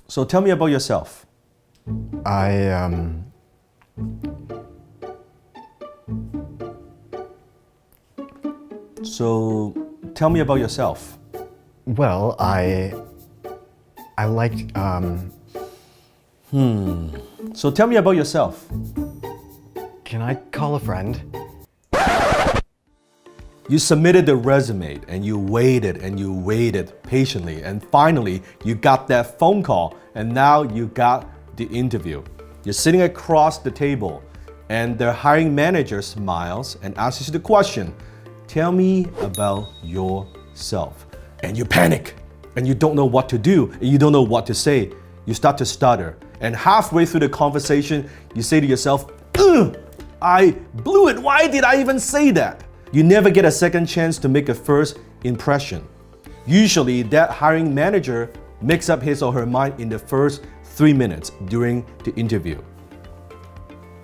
So tell me about yourself. So tell me about yourself. Well, I like, So tell me about yourself. can I call a friend? You submitted the resume and you waited patiently, and finally you got that phone call, and now you got the interview. You're sitting across the table and the hiring manager smiles and asks you the question, tell me about yourself. And you panic and you don't know what to do and you don't know what to say. You start to stutter, and halfway through the conversation you say to yourself, ugh, I blew it. Why did I even say that? You never get a second chance to make a first impression. Usually that hiring manager makes up his or her mind in the first 3 minutes during the interview.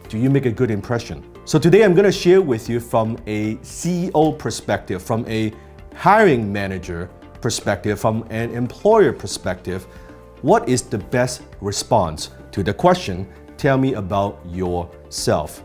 Do you make a good impression? So today I'm going to share with you from a CEO perspective, from a hiring manager perspective, from an employer perspective, what is the best response to the question, tell me about yourself.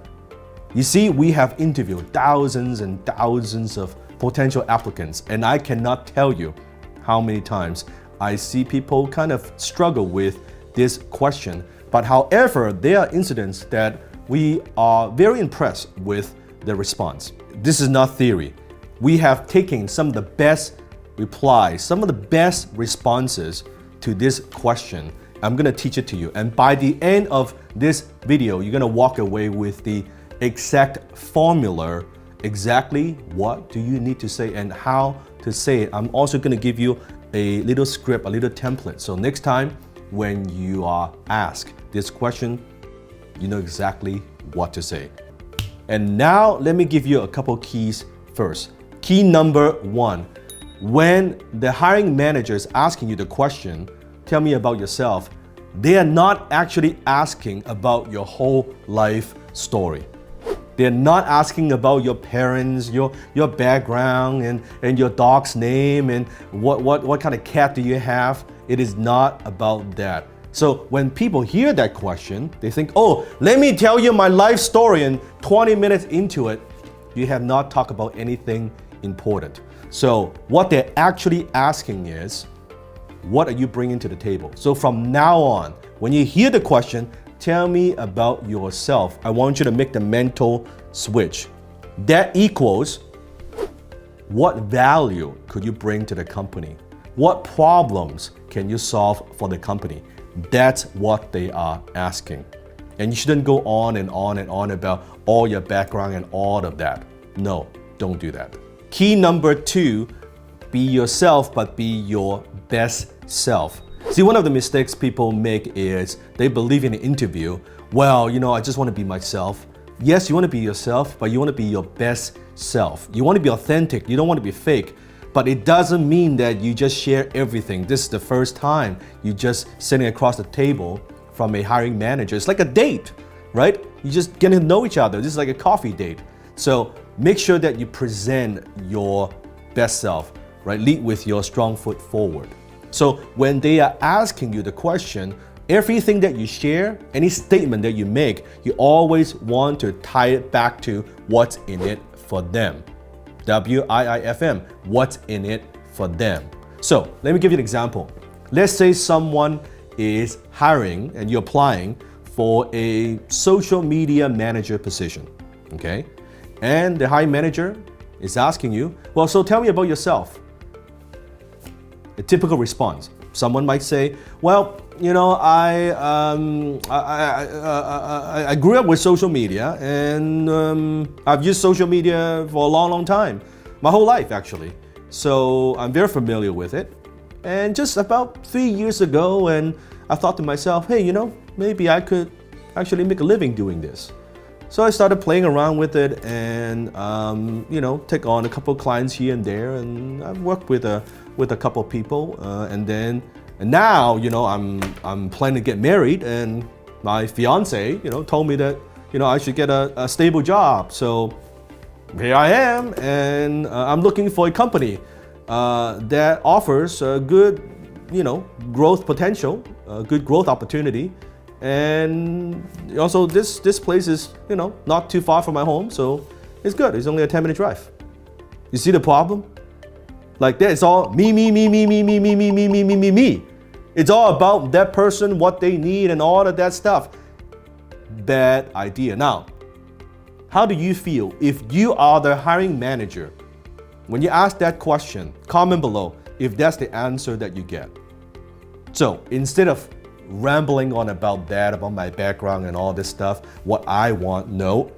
You see, we have interviewed thousands and thousands of potential applicants, and I cannot tell you how many times I see people kind of struggle with this question. But however, there are incidents that we are very impressed with the response. This is not theory. We have taken some of the best replies, some of the best responses to this question. I'm gonna teach it to you. And by the end of this video, you're gonna walk away with the exact formula, exactly what do you need to say and how to say it. I'm also going to give you a little script, a little template. So next time when you are asked this question, you know exactly what to say. And now let me give you a couple keys first. Key number 1, when the hiring manager is asking you the question, tell me about yourself, they are not actually asking about your whole life story. They're not asking about your parents, your background, and your dog's name, and what kind of cat do you have. It is not about that. So when people hear that question, they think, oh, let me tell you my life story, and 20 minutes into it, you have not talked about anything important. So what they're actually asking is, what are you bringing to the table? So from now on, when you hear the question, tell me about yourself, I want you to make the mental switch. That equals, what value could you bring to the company? What problems can you solve for the company? That's what they are asking. And you shouldn't go on and on and on about all your background and all of that. No, don't do that. Key number 2, be yourself, but be your best self. See, one of the mistakes people make is they believe in an interview, well, I just want to be myself. Yes, you want to be yourself, but you want to be your best self. You want to be authentic. You don't want to be fake. But it doesn't mean that you just share everything. This is the first time you just sitting across the table from a hiring manager. It's like a date, right? You just getting to know each other. This is like a coffee date. So make sure that you present your best self, right? Lead with your strong foot forward. So when they are asking you the question, everything that you share, any statement that you make, you always want to tie it back to what's in it for them. WIIFM, what's in it for them. So let me give you an example. Let's say someone is hiring and you're applying for a social media manager position, okay? And the hiring manager is asking you, well, so tell me about yourself. A typical response. Someone might say, well, I grew up with social media, and I've used social media for a long, long time. My whole life, actually. So I'm very familiar with it. And just about 3 years ago, and I thought to myself, hey, maybe I could actually make a living doing this. So I started playing around with it and, take on a couple of clients here and there, and I've worked with a couple of people, and now, I'm planning to get married, and my fiance, told me that, I should get a stable job. So here I am, and I'm looking for a company that offers a good growth potential, good growth opportunity. And also this place is, not too far from my home, so it's good. It's only a 10-minute drive. You see the problem? Like that, it's all me. It's all about that person, what they need, and all of that stuff. Bad idea. Now, how do you feel if you are the hiring manager? When you ask that question, comment below if that's the answer that you get. So instead of rambling on about that, about my background and all this stuff, what I want, no.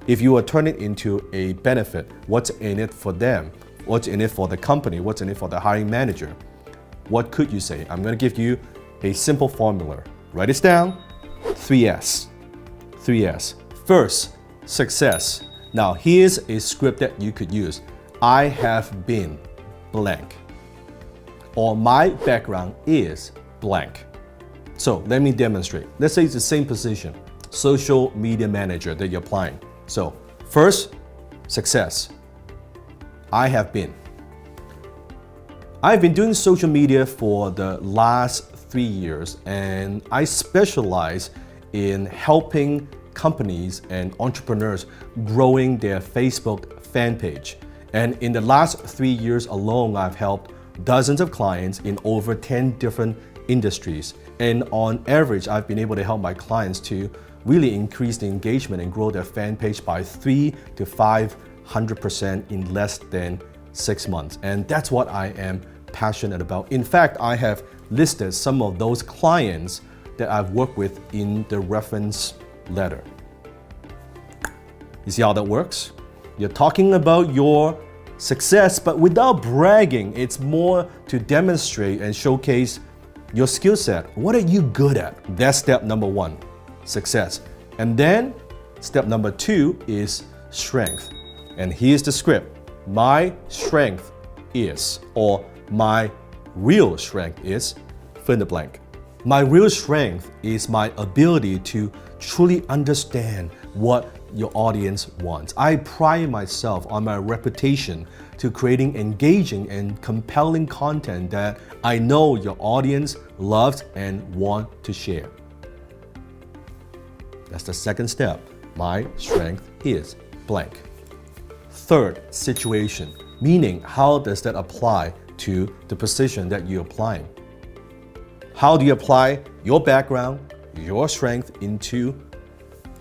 If you are turning it into a benefit, what's in it for them? What's in it for the company? What's in it for the hiring manager? What could you say? I'm going to give you a simple formula. Write this down. 3S. 3S. First, success. Now, here's a script that you could use. I have been blank. Or my background is blank. So let me demonstrate. Let's say it's the same position, social media manager that you're applying. So first, success. I have been. I've been doing social media for the last 3 years, and I specialize in helping companies and entrepreneurs growing their Facebook fan page. And in the last 3 years alone, I've helped dozens of clients in over 10 different industries. And on average, I've been able to help my clients to really increase the engagement and grow their fan page by 300 to 500% in less than 6 months. And that's what I am passionate about. In fact, I have listed some of those clients that I've worked with in the reference letter. You see how that works? You're talking about your success, but without bragging. It's more to demonstrate and showcase your skill set. What are you good at? That's step number 1, success. And then step number 2 is strength. And here's the script. My strength is, or my real strength is, fill in the blank. My real strength is my ability to truly understand what your audience wants. I pride myself on my reputation to creating engaging and compelling content that I know your audience loves and want to share. That's the second step. My strength is blank. Third, situation, meaning how does that apply to the position that you're applying? How do you apply your background, your strength into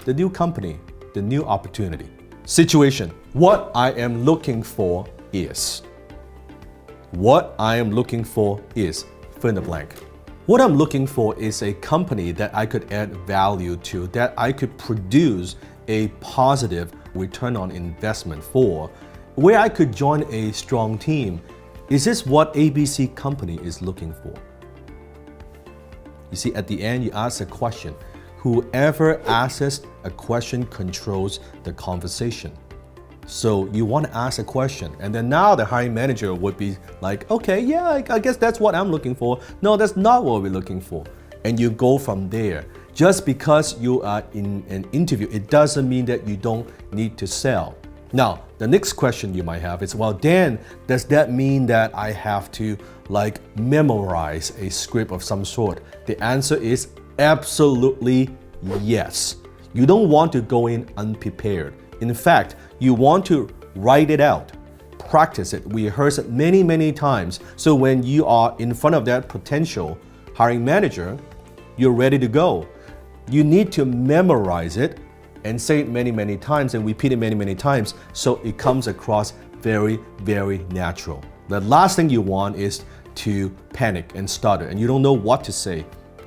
the new company, the new opportunity? Situation, what I am looking for is. What I am looking for is, fill in the blank. What I'm looking for is a company that I could add value to, that I could produce a positive return on investment for, where I could join a strong team. Is this what ABC company is looking for? You see, at the end, you ask a question. Whoever asks a question controls the conversation. So you want to ask a question, and then now the hiring manager would be like, okay, yeah, I guess that's what I'm looking for. No, that's not what we're looking for. And you go from there. Just because you are in an interview, it doesn't mean that you don't need to sell. Now, the next question you might have is, well, Dan, does that mean that I have to memorize a script of some sort? The answer is absolutely yes. You don't want to go in unprepared. In fact, you want to write it out, practice it, rehearse it many, many times. So when you are in front of that potential hiring manager, you're ready to go. You need to memorize it and say it many, many times and repeat it many, many times so it comes across very, very natural. The last thing you want is to panic and stutter and you don't know what to say.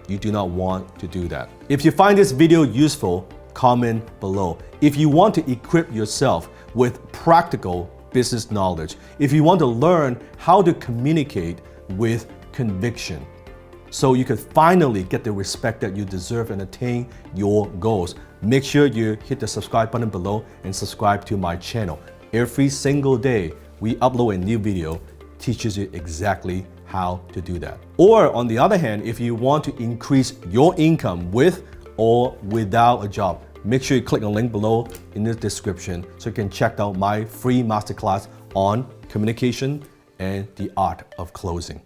You do not want to do that. If you find this video useful, comment below. If you want to equip yourself with practical business knowledge, if you want to learn how to communicate with conviction, so you can finally get the respect that you deserve and attain your goals, make sure you hit the subscribe button below and subscribe to my channel. Every single day, we upload a new video, teaches you exactly how to do that. Or on the other hand, if you want to increase your income with or without a job, make sure you click the link below in the description so you can check out my free masterclass on communication and the art of closing.